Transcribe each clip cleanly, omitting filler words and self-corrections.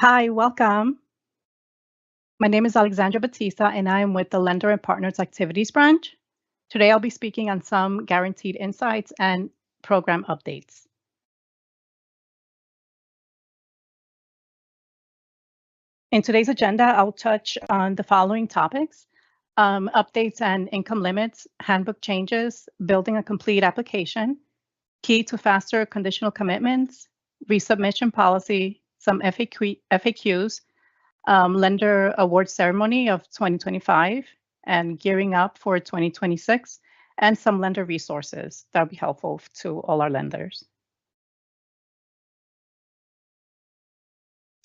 Hi, welcome. My name is Alexandra Batista, and I am with the Lender and Partners Activities Branch. Today, I'll be speaking on some guaranteed insights and program updates. In today's agenda, I'll touch on the following topics: updates and income limits, handbook changes, building a complete application, key to faster conditional commitments, resubmission policy, some FAQs, lender award ceremony of 2025 and gearing up for 2026, and some lender resources that will be helpful to all our lenders.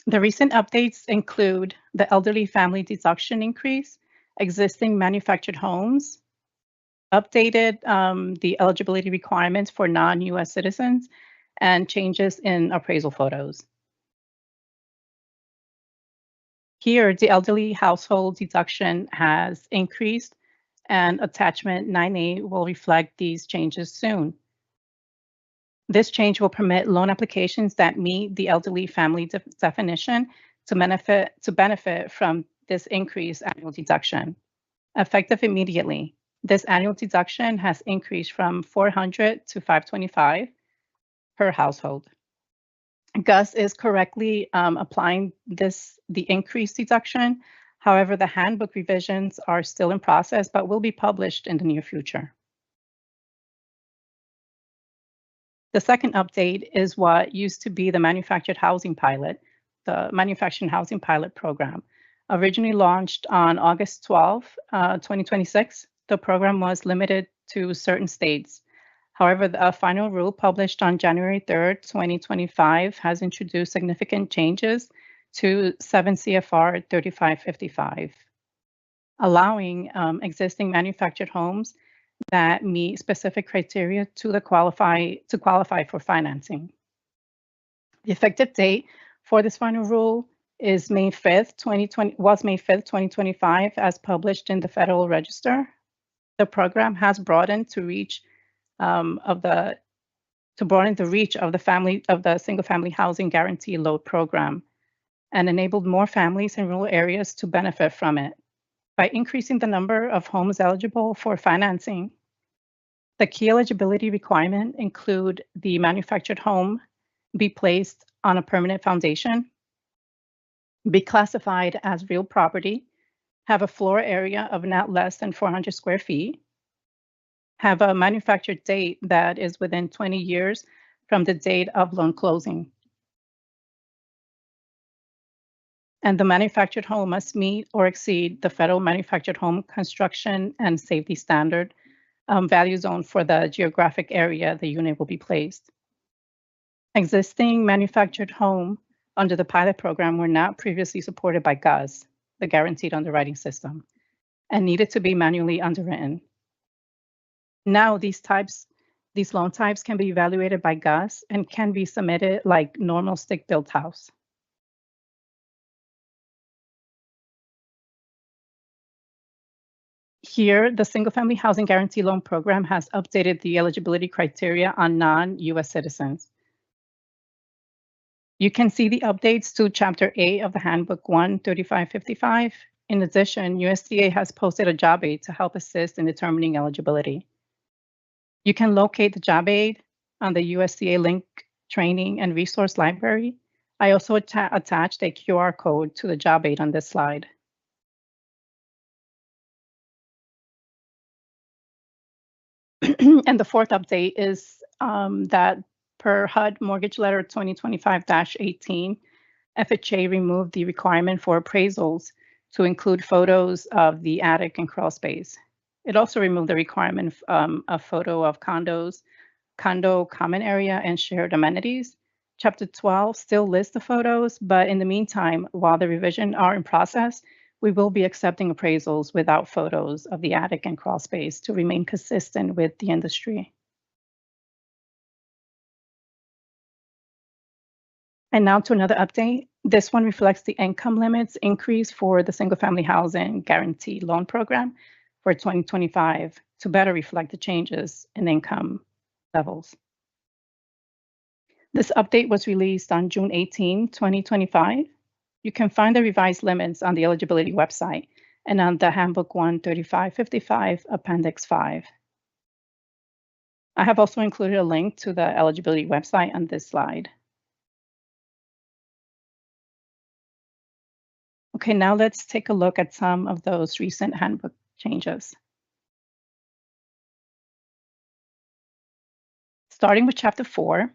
The recent updates include the elderly family deduction increase, existing manufactured homes, updated the eligibility requirements for non-US citizens, and changes in appraisal photos. Here, the elderly household deduction has increased, and attachment 9A will reflect these changes soon. This change will permit loan applications that meet the elderly family definition to benefit from this increased annual deduction. Effective immediately, this annual deduction has increased from $400 to $525 per household. Gus is correctly applying the increased deduction. However, the handbook revisions are still in process, but will be published in the near future. The second update is what used to be the Manufactured Housing Pilot, the Manufactured Housing Pilot Program. Originally launched on August 12, 2026, the program was limited to certain states. However, the final rule published on January 3rd, 2025 has introduced significant changes to 7 CFR 3555, allowing existing manufactured homes that meet specific criteria to qualify for financing. The effective date for this final rule is May 5th, 2025, as published in the Federal Register. The program has broadened the reach of the single-family housing guarantee loan program and enabled more families in rural areas to benefit from it by increasing the number of homes eligible for financing. The key eligibility requirement include the manufactured home be placed on a permanent foundation, be classified as real property, have a floor area of not less than 400 square feet, have a manufactured date that is within 20 years from the date of loan closing. And the manufactured home must meet or exceed the federal manufactured home construction and safety standard value zone for the geographic area the unit will be placed. Existing manufactured home under the pilot program were not previously supported by GUS, the Guaranteed Underwriting System, and needed to be manually underwritten. Now these loan types can be evaluated by GUS and can be submitted like normal stick-built house. Here, the Single-Family Housing Guarantee Loan Program has updated the eligibility criteria on non-US citizens. You can see the updates to Chapter 8 of the Handbook 13555. In addition, USDA has posted a job aid to help assist in determining eligibility. You can locate the job aid on the USDA link training and resource library. I also attached a QR code to the job aid on this slide. And the fourth update is that per HUD Mortgage Letter 2025-18, FHA removed the requirement for appraisals to include photos of the attic and crawl space. It also removed the requirement of a photo of condo common area and shared amenities. Chapter 12 still lists the photos, but in the meantime, while the revisions are in process, we will be accepting appraisals without photos of the attic and crawl space to remain consistent with the industry. And now to another update. This one reflects the income limits increase for the single-family housing guarantee loan program for 2025 to better reflect the changes in income levels. This update was released on June 18, 2025. You can find the revised limits on the eligibility website and on the Handbook 13555, Appendix 5. I have also included a link to the eligibility website on this slide. Okay, now let's take a look at some of those recent handbook changes. Starting with Chapter 4,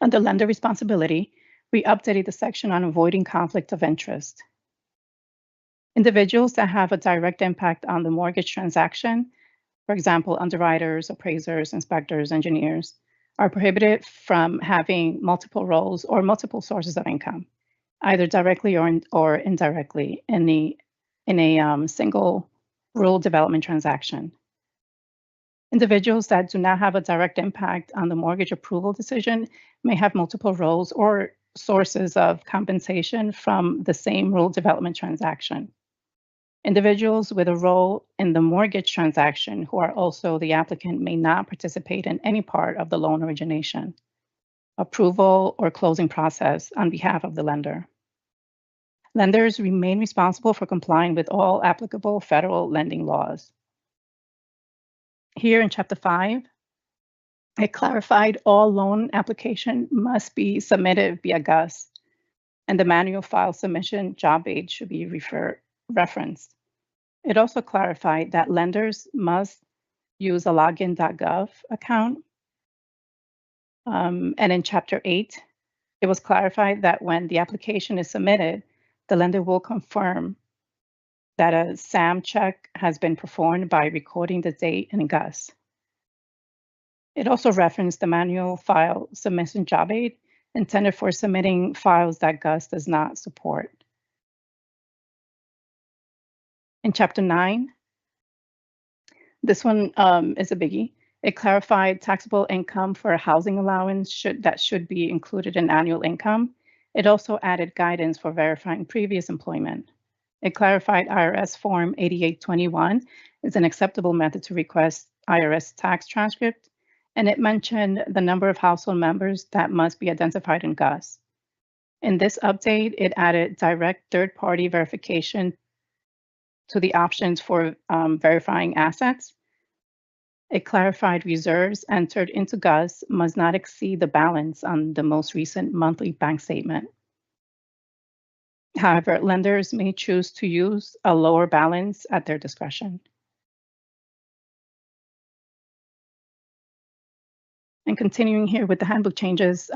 under lender responsibility, we updated the section on avoiding conflict of interest. Individuals that have a direct impact on the mortgage transaction, for example, underwriters, appraisers, inspectors, engineers, are prohibited from having multiple roles or multiple sources of income, either directly or indirectly in a single rural development transaction. Individuals that do not have a direct impact on the mortgage approval decision may have multiple roles or sources of compensation from the same rural development transaction. Individuals with a role in the mortgage transaction who are also the applicant may not participate in any part of the loan origination, approval, or closing process on behalf of the lender. Lenders remain responsible for complying with all applicable federal lending laws. Here in Chapter 5, it clarified all loan application must be submitted via GUS, and the manual file submission job aid should be referenced. It also clarified that lenders must use a login.gov account. And in Chapter 8, it was clarified that when the application is submitted, the lender will confirm that a SAM check has been performed by recording the date in GUS. It also referenced the manual file submission job aid intended for submitting files that GUS does not support. In Chapter 9, this one is a biggie. It clarified taxable income for a housing allowance that should be included in annual income. It also added guidance for verifying previous employment. It clarified IRS Form 8821 is an acceptable method to request IRS tax transcript, and it mentioned the number of household members that must be identified in GUS. In this update, it added direct third-party verification to the options for verifying assets. It clarified reserves entered into GUS must not exceed the balance on the most recent monthly bank statement. However, lenders may choose to use a lower balance at their discretion. And continuing here with the handbook changes,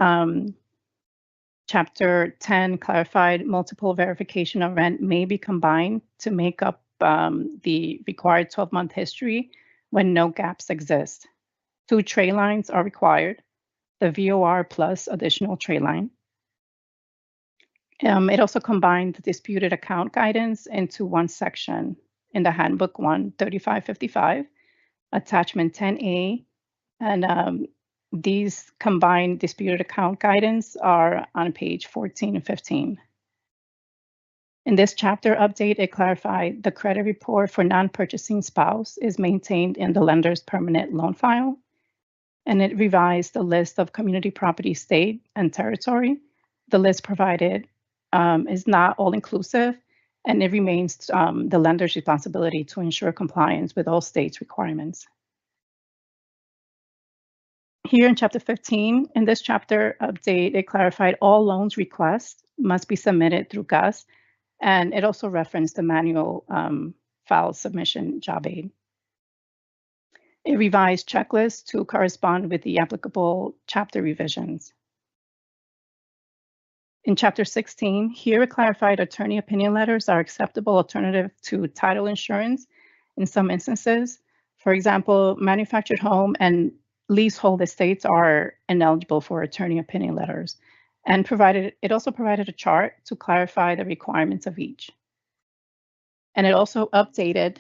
Chapter 10 clarified multiple verification of rent may be combined to make up the required 12-month history when no gaps exist. 2 tray lines are required, the VOR plus additional tray line. It also combined the disputed account guidance into one section in the Handbook 13555, Attachment 10A, and these combined disputed account guidance are on page 14 and 15. In this chapter update, it clarified the credit report for non-purchasing spouse is maintained in the lender's permanent loan file, and it revised the list of community property state and territory. The list provided is not all-inclusive, and it remains the lender's responsibility to ensure compliance with all states' requirements. Here in Chapter 15, in this chapter update, it clarified all loans requests must be submitted through GUS, and it also referenced the manual file submission job aid. It revised checklists to correspond with the applicable chapter revisions. In Chapter 16, here it clarified attorney opinion letters are acceptable alternative to title insurance in some instances. For example, manufactured home and leasehold estates are ineligible for attorney opinion letters, and it also provided a chart to clarify the requirements of each. And it also updated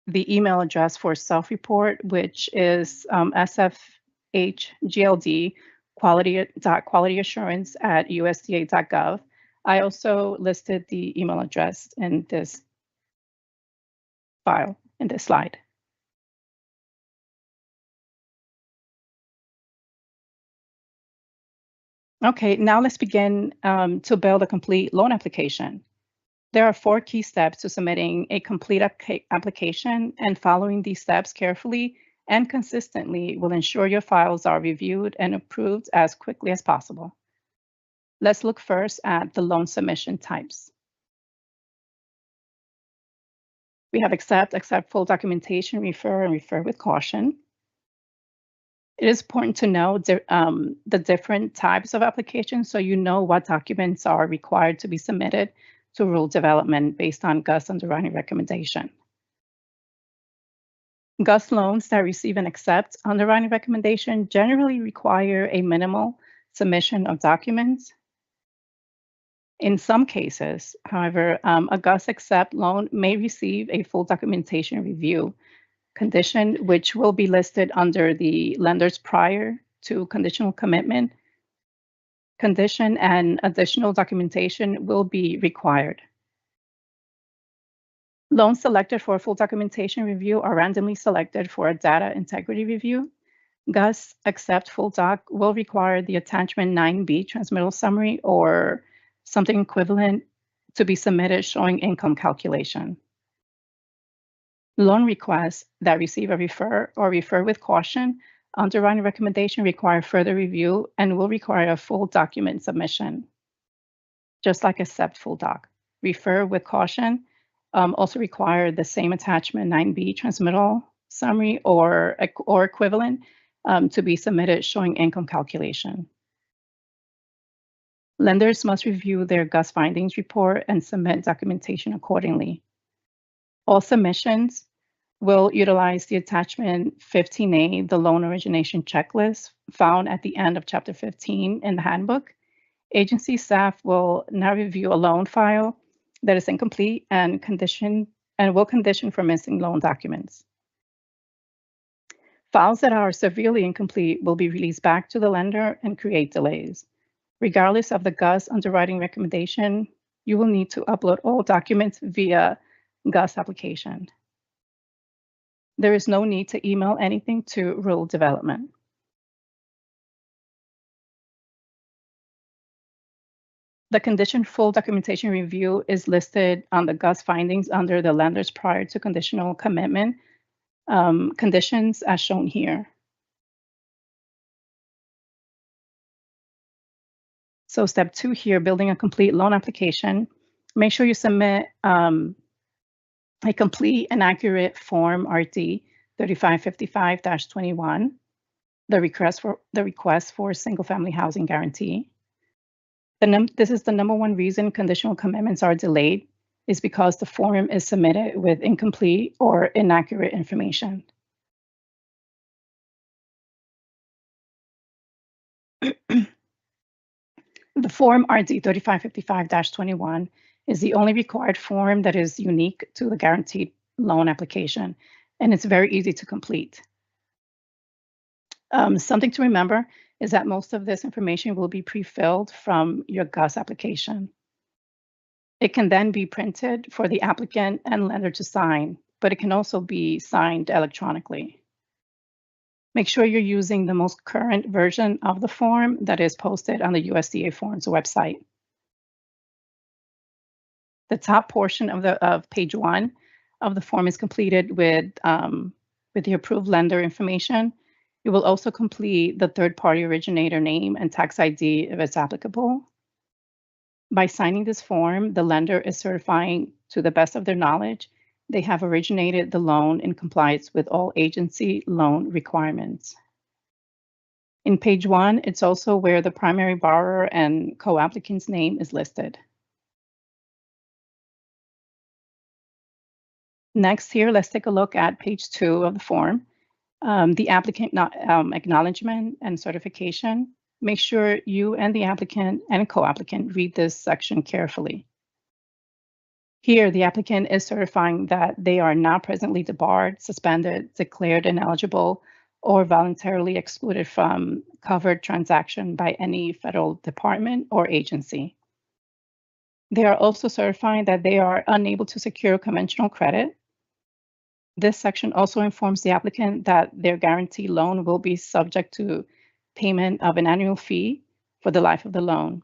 the email address for self-report, which is SFHGLP quality.qualityassurance@usda.gov. I also listed the email address in this file, in this slide. Okay, now let's begin to build a complete loan application. There are 4 key steps to submitting a complete application, and following these steps carefully and consistently will ensure your files are reviewed and approved as quickly as possible. Let's look first at the loan submission types. We have accept full documentation, refer, and refer with caution. It is important to know the different types of applications so you know what documents are required to be submitted to rule development based on GUS underwriting recommendation. GUS loans that receive an accept underwriting recommendation generally require a minimal submission of documents. In some cases, however, a GUS accept loan may receive a full documentation review condition, which will be listed under the lender's prior to conditional commitment condition, and additional documentation will be required. Loans selected for a full documentation review are randomly selected for a data integrity review. GUS accept full doc will require the attachment 9B transmittal summary or something equivalent to be submitted showing income calculation. Loan requests that receive a refer or refer with caution underwriting recommendation require further review and will require a full document submission, just like accept full doc. Refer with caution also require the same attachment 9B transmittal summary or equivalent to be submitted showing income calculation. Lenders must review their GUS findings report and submit documentation accordingly. All submissions will utilize the attachment 15A, the loan origination checklist found at the end of chapter 15 in the handbook. Agency staff will now review a loan file that is incomplete and will condition for missing loan documents. Files that are severely incomplete will be released back to the lender and create delays. Regardless of the GUS underwriting recommendation, you will need to upload all documents via GUS application. There is no need to email anything to rule development. The condition full documentation review is listed on the GUS findings under the lender's prior to conditional commitment conditions as shown here. So step 2 here, building a complete loan application. Make sure you submit a complete and accurate form RD 3555-21, the request for single-family housing guarantee. This is the number one reason conditional commitments are delayed, is because the form is submitted with incomplete or inaccurate information. The form RD 3555-21 is the only required form that is unique to the guaranteed loan application, and it's very easy to complete. Something to remember is that most of this information will be pre-filled from your GUS application. It can then be printed for the applicant and lender to sign, but it can also be signed electronically. Make sure you're using the most current version of the form that is posted on the USDA Forms website. The top portion of page 1 of the form is completed with the approved lender information. You will also complete the third-party originator name and tax ID if it's applicable. By signing this form, the lender is certifying to the best of their knowledge they have originated the loan in compliance with all agency loan requirements. In page 1, it's also where the primary borrower and co-applicant's name is listed. Next here, let's take a look at page 2 of the form, the applicant acknowledgement and certification. Make sure you and the applicant and co-applicant read this section carefully. Here, the applicant is certifying that they are not presently debarred, suspended, declared ineligible, or voluntarily excluded from covered transaction by any federal department or agency. They are also certifying that they are unable to secure conventional credit. This section also informs the applicant that their guarantee loan will be subject to payment of an annual fee for the life of the loan.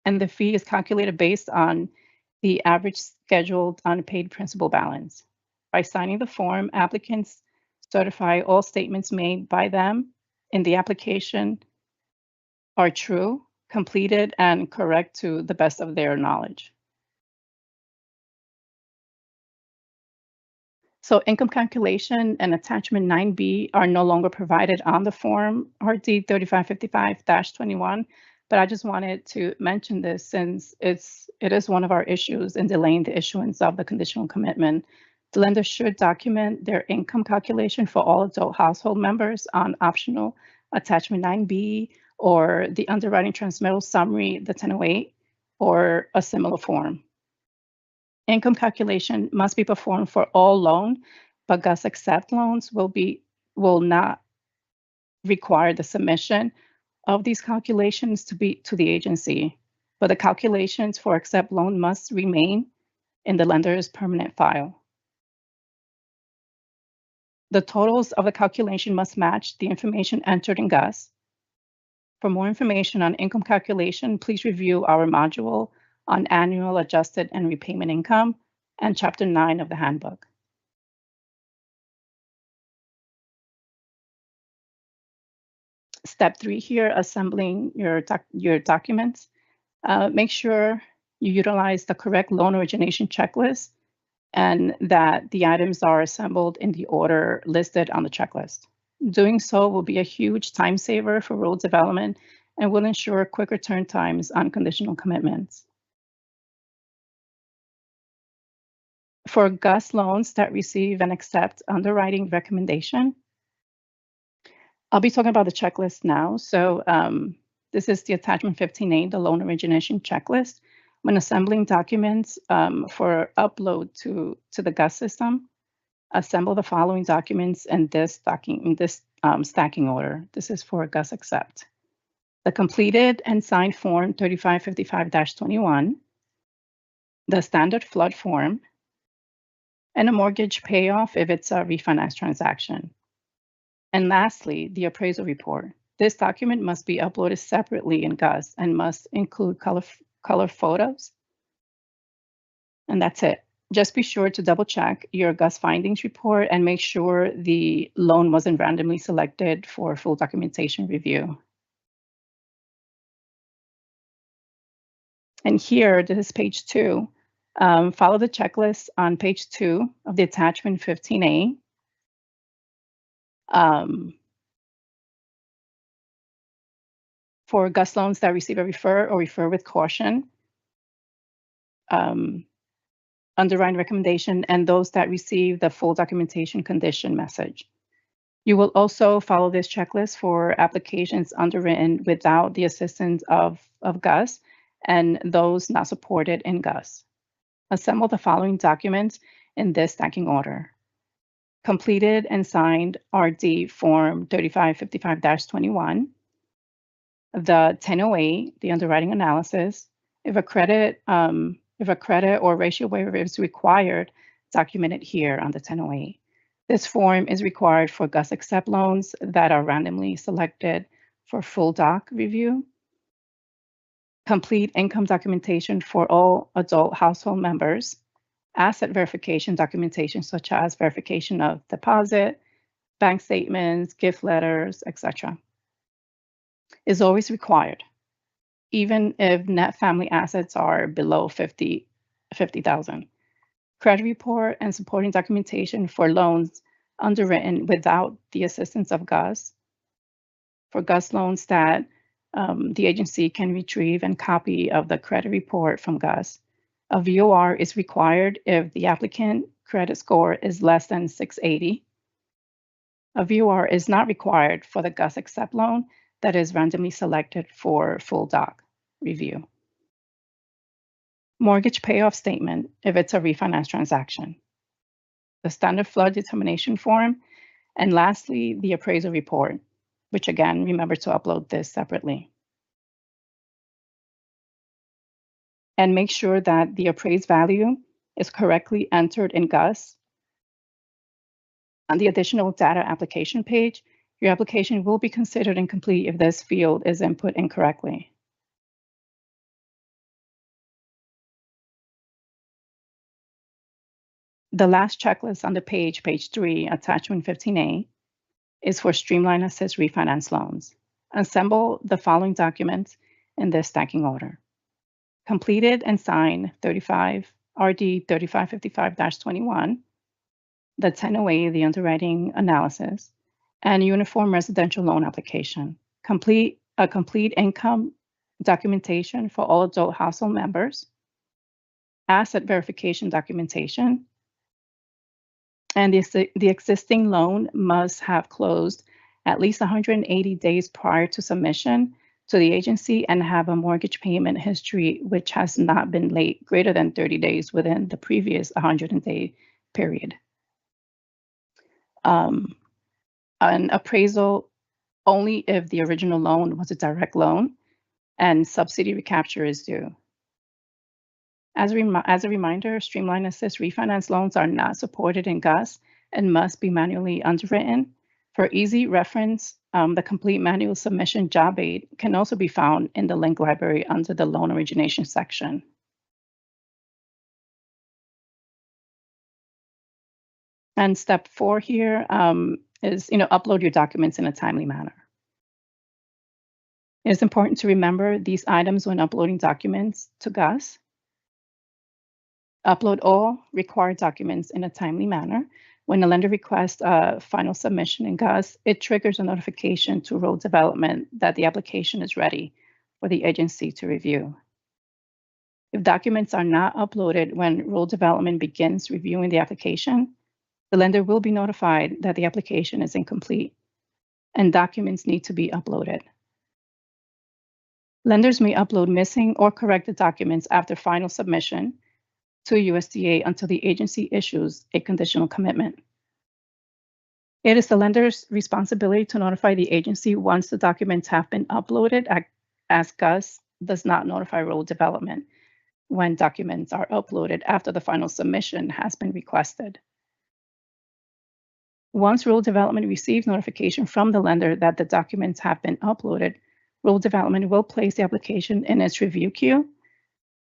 And the fee is calculated based on the average scheduled unpaid principal balance. By signing the form, applicants certify all statements made by them in the application are true, completed, and correct to the best of their knowledge. So income calculation and attachment 9B are no longer provided on the form RD 3555-21, but I just wanted to mention this since it is one of our issues in delaying the issuance of the conditional commitment. The lender should document their income calculation for all adult household members on optional attachment 9B or the underwriting transmittal summary, the 1008, or a similar form. Income calculation must be performed for all loan, but GUS Accept loans will not require the submission of these calculations to the agency, but the calculations for Accept loan must remain in the lender's permanent file. The totals of the calculation must match the information entered in GUS. For more information on income calculation, please review our module on annual adjusted and repayment income and Chapter 9 of the handbook. Step 3 here, assembling your documents. Make sure you utilize the correct loan origination checklist and that the items are assembled in the order listed on the checklist. Doing so will be a huge time saver for road development and will ensure quicker turn times on conditional commitments. For GUS loans that receive and accept underwriting recommendation, I'll be talking about the checklist now. So this is the attachment 15A, the loan origination checklist. When assembling documents for upload to the GUS system, assemble the following documents in this stacking order. This is for GUS Accept. The completed and signed form 3555-21, the standard flood form, and a mortgage payoff if it's a refinance transaction. And lastly, the appraisal report. This document must be uploaded separately in GUS and must include color photos. And that's it. Just be sure to double check your GUS findings report and make sure the loan wasn't randomly selected for full documentation review. And here, this is page 2. Follow the checklist on page 2 of the attachment 15A. For GUS loans that receive a refer or refer with caution, underwriting recommendation, and those that receive the full documentation condition message. You will also follow this checklist for applications underwritten without the assistance of GUS and those not supported in GUS. Assemble the following documents in this stacking order. Completed and signed RD Form 3555-21, the 1008, the underwriting analysis. If a credit or ratio waiver is required, document it here on the 1008. This form is required for GUS Accept loans that are randomly selected for full doc review. Complete income documentation for all adult household members. Asset verification documentation such as verification of deposit, bank statements, gift letters, etc. is always required, even if net family assets are below 50,000. Credit report and supporting documentation for loans underwritten without the assistance of GUS. For GUS loans that the agency can retrieve and copy of the credit report from GUS. A VOR is required if the applicant credit score is less than 680. A VOR is not required for the GUS Accept loan that is randomly selected for full doc review. Mortgage payoff statement if it's a refinance transaction. The standard flood determination form, and lastly, the appraisal report, which again, remember to upload this separately. And make sure that the appraised value is correctly entered in GUS. On the additional data application page, Your application will be considered incomplete if this field is input incorrectly. The last checklist on the page 3, attachment 15A, is for Streamline Assist Refinance Loans. Assemble the following documents in this stacking order. Completed and signed 35 RD 3555-21, the 1008, the underwriting analysis, and uniform residential loan application. A complete income documentation for all adult household members, asset verification documentation, and the existing loan must have closed at least 180 days prior to submission to the agency and have a mortgage payment history which has not been late greater than 30 days within the previous 100-day period. An appraisal only if the original loan was a direct loan and subsidy recapture is due. As a reminder, Streamline Assist refinance loans are not supported in GUS and must be manually underwritten. For easy reference, the complete manual submission job aid can also be found in the link library under the loan origination section. And step 4 here is upload your documents in a timely manner. It is important to remember these items when uploading documents to GUS. Upload all required documents in a timely manner. When the lender requests a final submission in GUS, it triggers a notification to Road Development that the application is ready for the agency to review. If documents are not uploaded when Road Development begins reviewing the application, the lender will be notified that the application is incomplete and documents need to be uploaded. Lenders may upload missing or corrected documents after final submission to USDA until the agency issues a conditional commitment. It is the lender's responsibility to notify the agency once the documents have been uploaded, as GUS does not notify Road Development when documents are uploaded after the final submission has been requested. Once Road Development receives notification from the lender that the documents have been uploaded, Road Development will place the application in its review queue.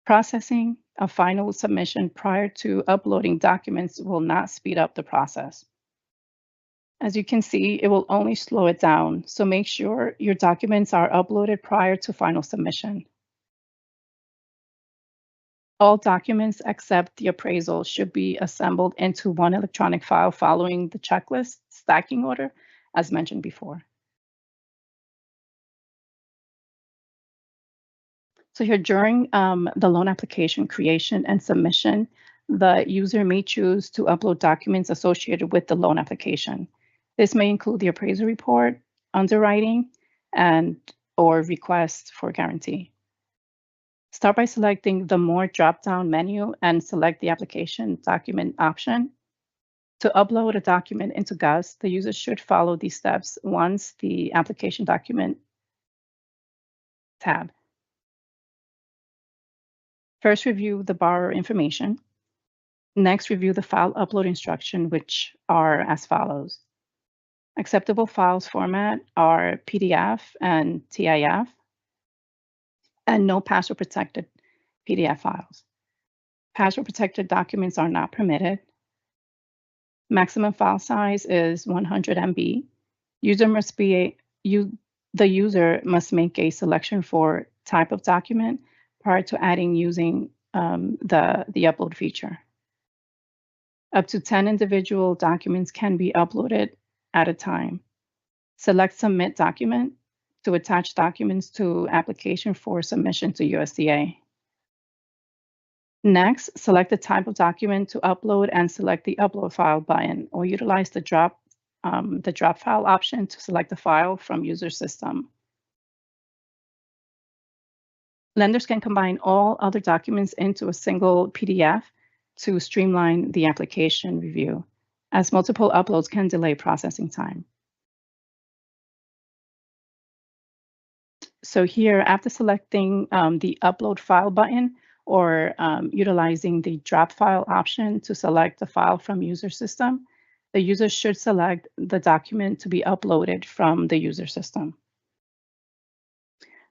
Processing a final submission prior to uploading documents will not speed up the process. As you can see, it will only slow it down, so make sure your documents are uploaded prior to final submission. All documents except the appraisal should be assembled into one electronic file following the checklist stacking order, as mentioned before. So here during the loan application creation and submission, the user may choose to upload documents associated with the loan application. This may include the appraisal report, underwriting, or request for guarantee. Start by selecting the More drop-down menu and select the application document option. To upload a document into GUS, the user should follow these steps once the application document tab. First, review the borrower information. Next, review the file upload instruction, which are as follows. Acceptable files format are PDF and TIF, and no password-protected PDF files. Password-protected documents are not permitted. Maximum file size is 100 MB. The user must make a selection for type of document prior to adding using the upload feature. Up to 10 individual documents can be uploaded at a time. Select Submit Document to attach documents to application for submission to USDA. Next, select the type of document to upload and select the Upload File button, or utilize the drop file option to select the file from user system. Lenders can combine all other documents into a single PDF to streamline the application review, as multiple uploads can delay processing time. So here, after selecting the Upload File button or utilizing the Drop File option to select the file from user system, the user should select the document to be uploaded from the user system.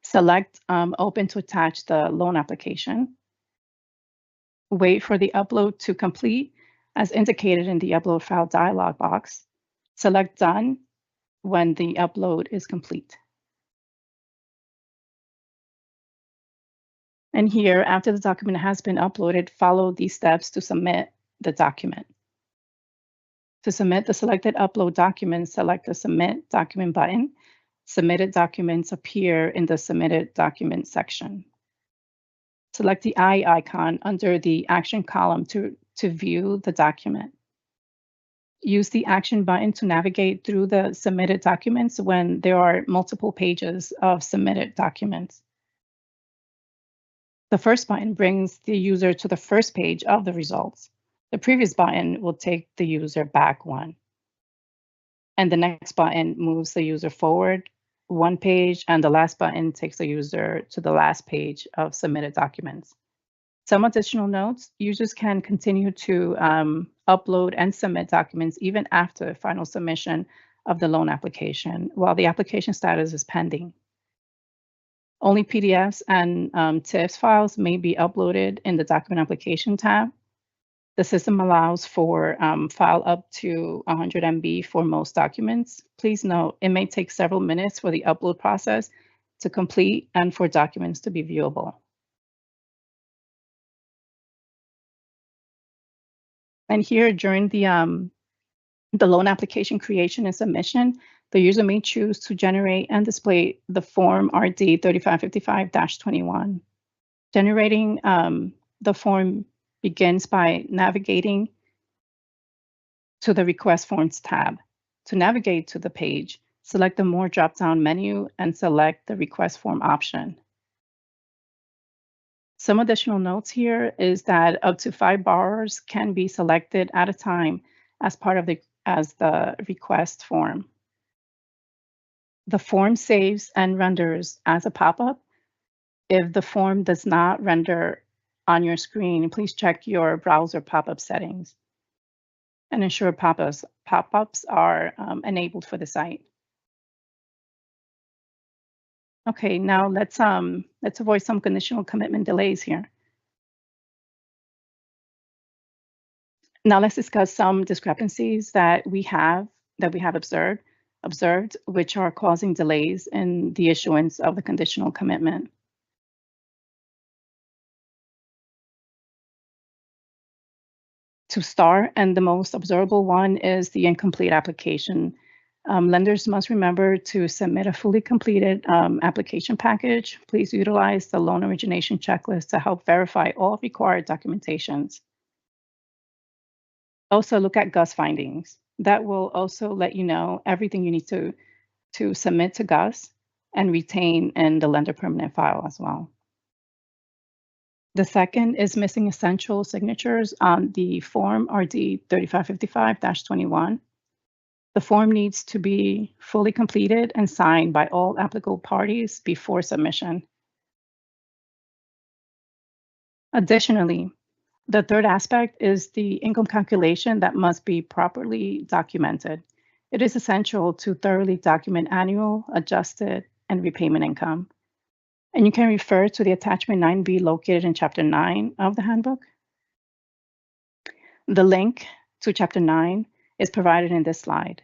Select Open to attach the loan application. Wait for the upload to complete as indicated in the Upload File dialog box. Select Done when the upload is complete. And here, after the document has been uploaded, follow these steps to submit the document. To submit the selected upload document, select the Submit Document button. Submitted documents appear in the Submitted Document section. Select the eye icon under the Action column to view the document. Use the Action button to navigate through the submitted documents when there are multiple pages of submitted documents. The first button brings the user to the first page of the results. The previous button will take the user back one. And the next button moves the user forward one page, and the last button takes the user to the last page of submitted documents. Some additional notes: users can continue to upload and submit documents even after final submission of the loan application while the application status is pending. Only PDFs and TIFF files may be uploaded in the Document Application tab. The system allows for file up to 100 MB for most documents. Please note, it may take several minutes for the upload process to complete and for documents to be viewable. And here, during the loan application creation and submission, the user may choose to generate and display the form RD 3555-21. Generating the form begins by navigating to the Request Forms tab. To navigate to the page, select the More drop-down menu and select the Request Form option. Some additional notes here is that up to 5 borrowers can be selected at a time as part of the request form. The form saves and renders as a pop-up. If the form does not render on your screen, please check your browser pop-up settings and ensure pop-ups are enabled for the site. Okay, now let's avoid some conditional commitment delays here. Now let's discuss some discrepancies that we have observed, which are causing delays in the issuance of the conditional commitment. To start, and the most observable one is the incomplete application. Lenders must remember to submit a fully completed application package. Please utilize the loan origination checklist to help verify all required documentations. Also look at GUS findings. That will also let you know everything you need to submit to GUS and retain in the lender permanent file as well. The second is missing essential signatures on the form RD 3555-21. The form needs to be fully completed and signed by all applicable parties before submission. Additionally, the third aspect is the income calculation that must be properly documented. It is essential to thoroughly document annual, adjusted, and repayment income. And you can refer to the attachment 9B located in Chapter 9 of the handbook. The link to Chapter 9 is provided in this slide.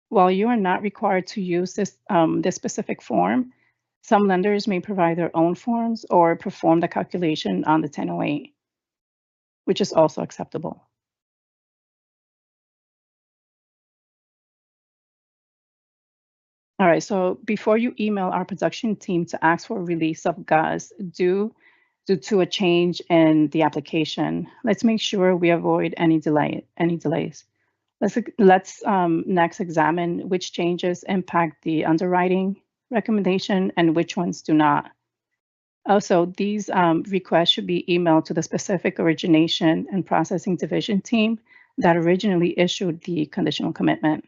While you are not required to use this specific form, some lenders may provide their own forms or perform the calculation on the 1008, which is also acceptable. All right, so before you email our production team to ask for a release of GUS due to a change in the application, let's make sure we avoid any delays. Let's next examine which changes impact the underwriting recommendation and which ones do not. Also, these requests should be emailed to the specific origination and processing division team that originally issued the conditional commitment.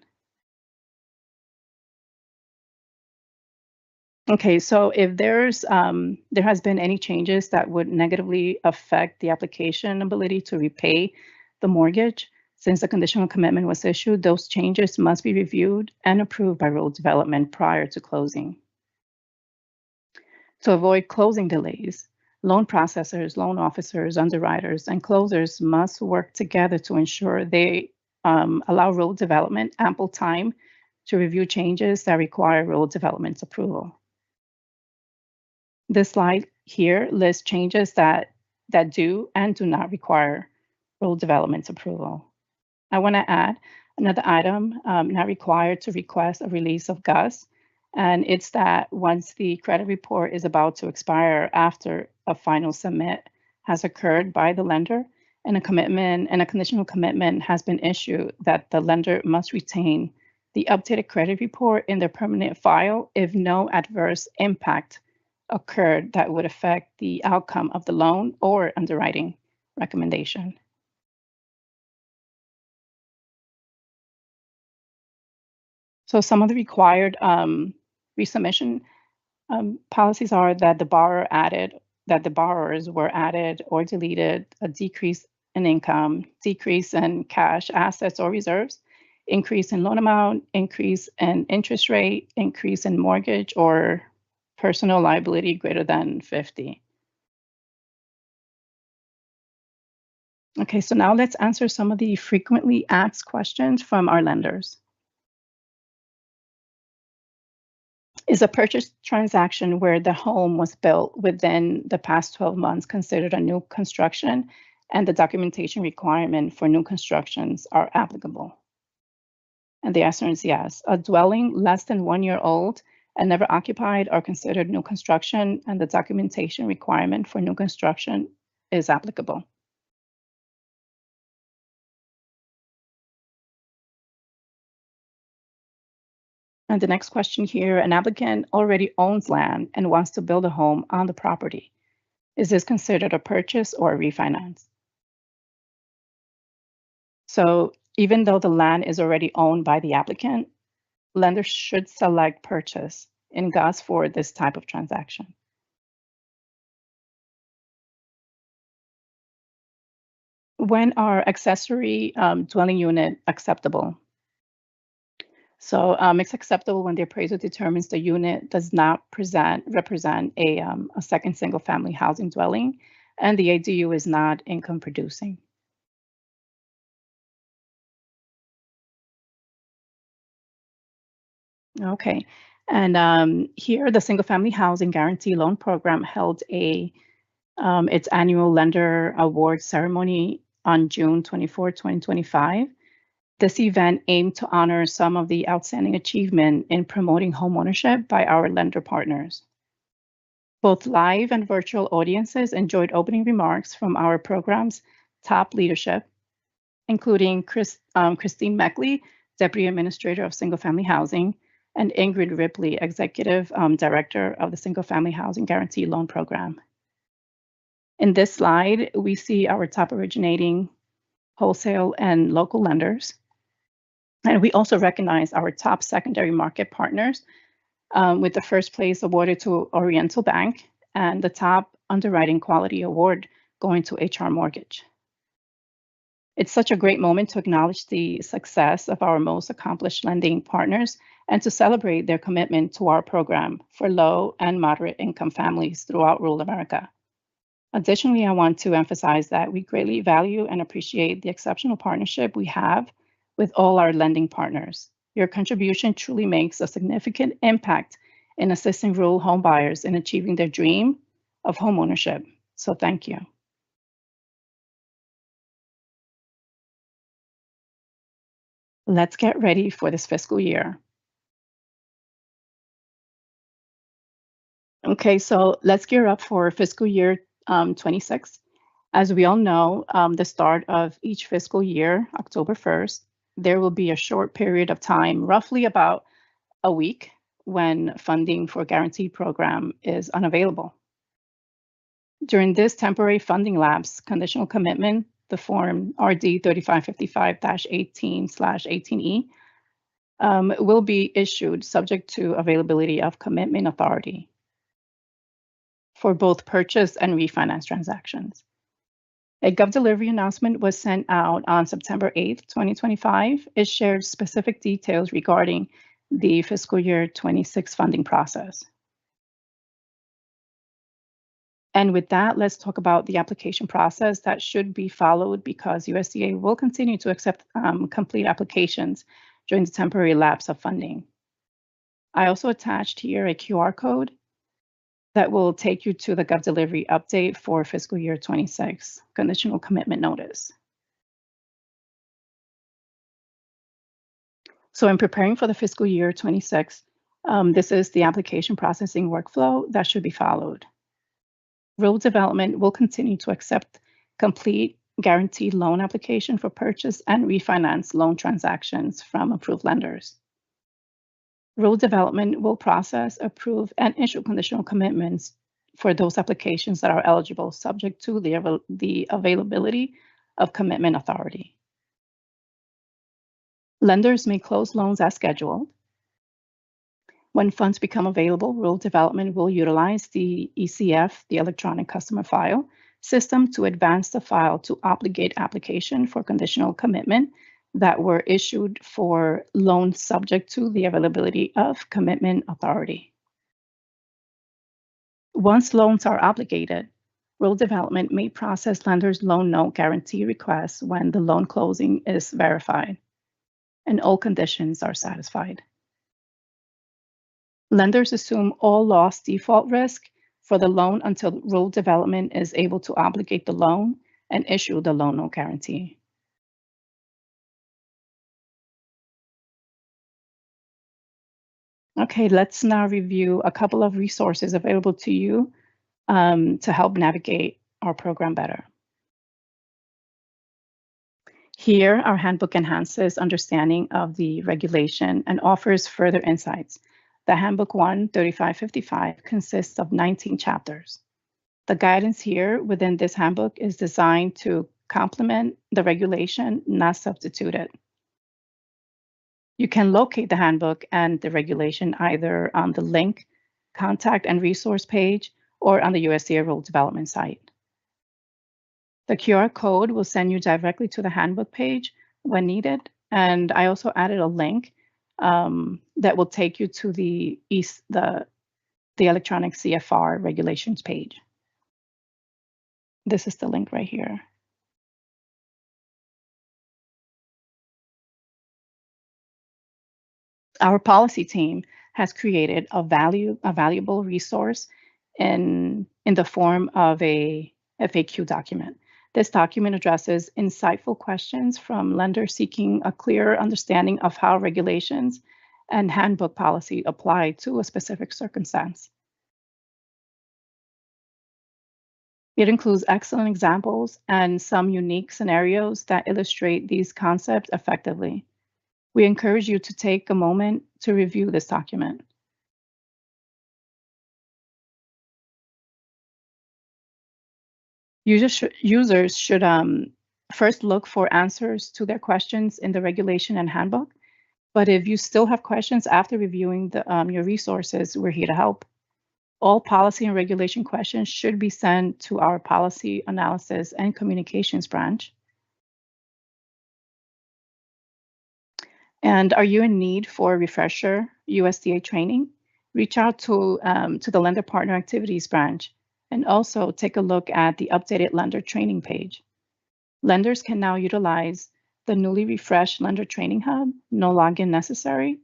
Okay, so if there has been any changes that would negatively affect the application ability to repay the mortgage, Since the conditional commitment was issued, those changes must be reviewed and approved by Rural Development prior to closing. To avoid closing delays, loan processors, loan officers, underwriters, and closers must work together to ensure they allow Rural Development ample time to review changes that require Rural Development's approval. This slide here lists changes that do and do not require Rural Development's approval. I want to add another item not required to request a release of GUS, and it's that once the credit report is about to expire after a final submit has occurred by the lender and a conditional commitment has been issued, that the lender must retain the updated credit report in their permanent file if no adverse impact occurred that would affect the outcome of the loan or underwriting recommendation. So some of the required resubmission policies are that the borrowers were added or deleted, a decrease in income, decrease in cash assets or reserves, increase in loan amount, increase in interest rate, increase in mortgage or personal liability greater than 50. Okay, so now let's answer some of the frequently asked questions from our lenders. Is a purchase transaction where the home was built within the past 12 months considered a new construction, and the documentation requirement for new constructions are applicable? And the answer is yes. A dwelling less than 1 year old and never occupied are considered new construction, and the documentation requirement for new construction is applicable. And the next question here, an applicant already owns land and wants to build a home on the property. Is this considered a purchase or a refinance? So even though the land is already owned by the applicant, lenders should select purchase in GUS for this type of transaction. When are accessory dwelling unit acceptable? So it's acceptable when the appraiser determines the unit does not represent a second single-family housing dwelling, and the ADU is not income producing. Okay, and here the single-family housing guarantee loan program held its annual lender award ceremony on June 24, 2025. This event aimed to honor some of the outstanding achievement in promoting homeownership by our lender partners. Both live and virtual audiences enjoyed opening remarks from our program's top leadership, including Christine Meckley, Deputy Administrator of Single Family Housing, and Ingrid Ripley, Executive Director of the Single Family Housing Guarantee Loan Program. In this slide, we see our top originating wholesale and local lenders. And we also recognize our top secondary market partners, with the first place awarded to Oriental Bank and the top underwriting quality award going to HR Mortgage. It's such a great moment to acknowledge the success of our most accomplished lending partners and to celebrate their commitment to our program for low and moderate income families throughout rural America. Additionally, I want to emphasize that we greatly value and appreciate the exceptional partnership we have with all our lending partners. Your contribution truly makes a significant impact in assisting rural home buyers in achieving their dream of homeownership. So thank you. Let's get ready for this fiscal year. Okay, so let's gear up for fiscal year 26. As we all know, the start of each fiscal year, October 1st, there will be a short period of time, roughly about a week, when funding for guaranteed program is unavailable. During this temporary funding lapse, conditional commitment, the form RD 3555-18/18E, will be issued subject to availability of commitment authority for both purchase and refinance transactions. A GovDelivery announcement was sent out on September 8th, 2025. It shared specific details regarding the fiscal year 26 funding process. And with that, let's talk about the application process that should be followed because USDA will continue to accept complete applications during the temporary lapse of funding. I also attached here a QR code that will take you to the GovDelivery update for fiscal year 26 conditional commitment notice. So in preparing for the fiscal year 26, this is the application processing workflow that should be followed. Rural Development will continue to accept complete guaranteed loan application for purchase and refinance loan transactions from approved lenders. Rural Development will process, approve, and issue conditional commitments for those applications that are eligible, subject to the availability of commitment authority. Lenders may close loans as scheduled. When funds become available, Rural Development will utilize the ECF, the electronic customer file system, to advance the file to obligate application for conditional commitment that were issued for loans subject to the availability of commitment authority. Once loans are obligated, Rural Development may process lenders' loan note guarantee requests when the loan closing is verified and all conditions are satisfied. Lenders assume all loss default risk for the loan until Rural Development is able to obligate the loan and issue the loan note guarantee. Okay, let's now review a couple of resources available to you to help navigate our program better. Here, our handbook enhances understanding of the regulation and offers further insights. The Handbook 1-3555 consists of 19 chapters. The guidance here within this handbook is designed to complement the regulation, not substitute it. You can locate the handbook and the regulation either on the link, contact and resource page, or on the USDA Rural Development site. The QR code will send you directly to the handbook page when needed, and I also added a link that will take you to the electronic CFR regulations page. This is the link right here. Our policy team has created a valuable resource in the form of a FAQ document. This document addresses insightful questions from lenders seeking a clearer understanding of how regulations and handbook policy apply to a specific circumstance. It includes excellent examples and some unique scenarios that illustrate these concepts effectively. We encourage you to take a moment to review this document. Users should first look for answers to their questions in the regulation and handbook. But if you still have questions after reviewing your resources, we're here to help. All policy and regulation questions should be sent to our Policy Analysis and Communications branch. And are you in need for a refresher USDA training? Reach out to the Lender Partner Activities branch and also take a look at the updated lender training page. Lenders can now utilize the newly refreshed Lender Training Hub, no login necessary.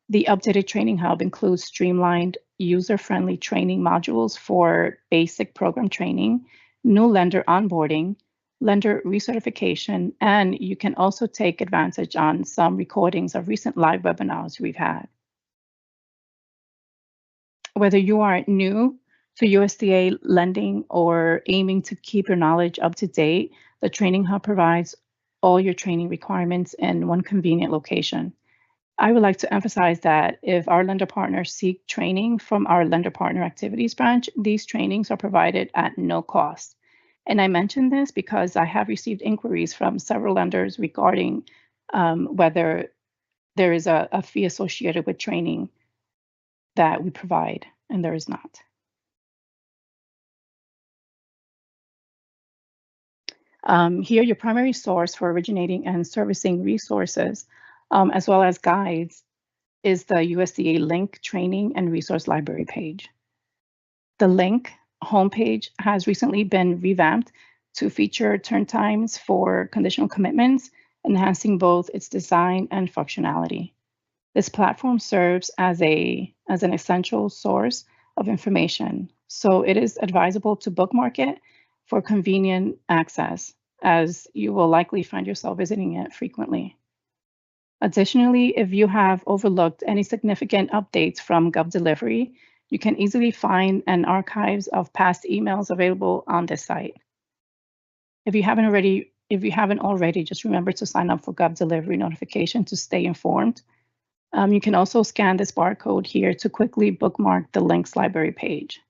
The updated Training Hub includes streamlined, user-friendly training modules for basic program training, new lender onboarding, lender recertification, and you can also take advantage on some recordings of recent live webinars we've had. Whether you are new to USDA lending or aiming to keep your knowledge up to date, the Training Hub provides all your training requirements in one convenient location. I would like to emphasize that if our lender partners seek training from our Lender Partner Activities branch, these trainings are provided at no cost. And I mention this because I have received inquiries from several lenders regarding whether there is a fee associated with training that we provide, and there is not. Here, your primary source for originating and servicing resources, as well as guides, is the USDA link training and resource library page. The link homepage has recently been revamped to feature turn times for conditional commitments, enhancing both its design and functionality. This platform serves as an essential source of information, so it is advisable to bookmark it for convenient access, as you will likely find yourself visiting it frequently. Additionally, if you have overlooked any significant updates from GovDelivery, you can easily find an archives of past emails available on this site. If you haven't already, just remember to sign up for GovDelivery notification to stay informed. You can also scan this barcode here to quickly bookmark the links library page.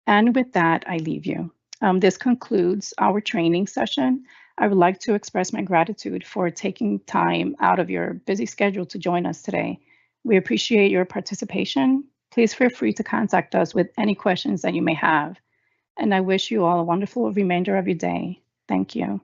And with that, I leave you. This concludes our training session. I would like to express my gratitude for taking time out of your busy schedule to join us today. We appreciate your participation. Please feel free to contact us with any questions that you may have. And I wish you all a wonderful remainder of your day. Thank you.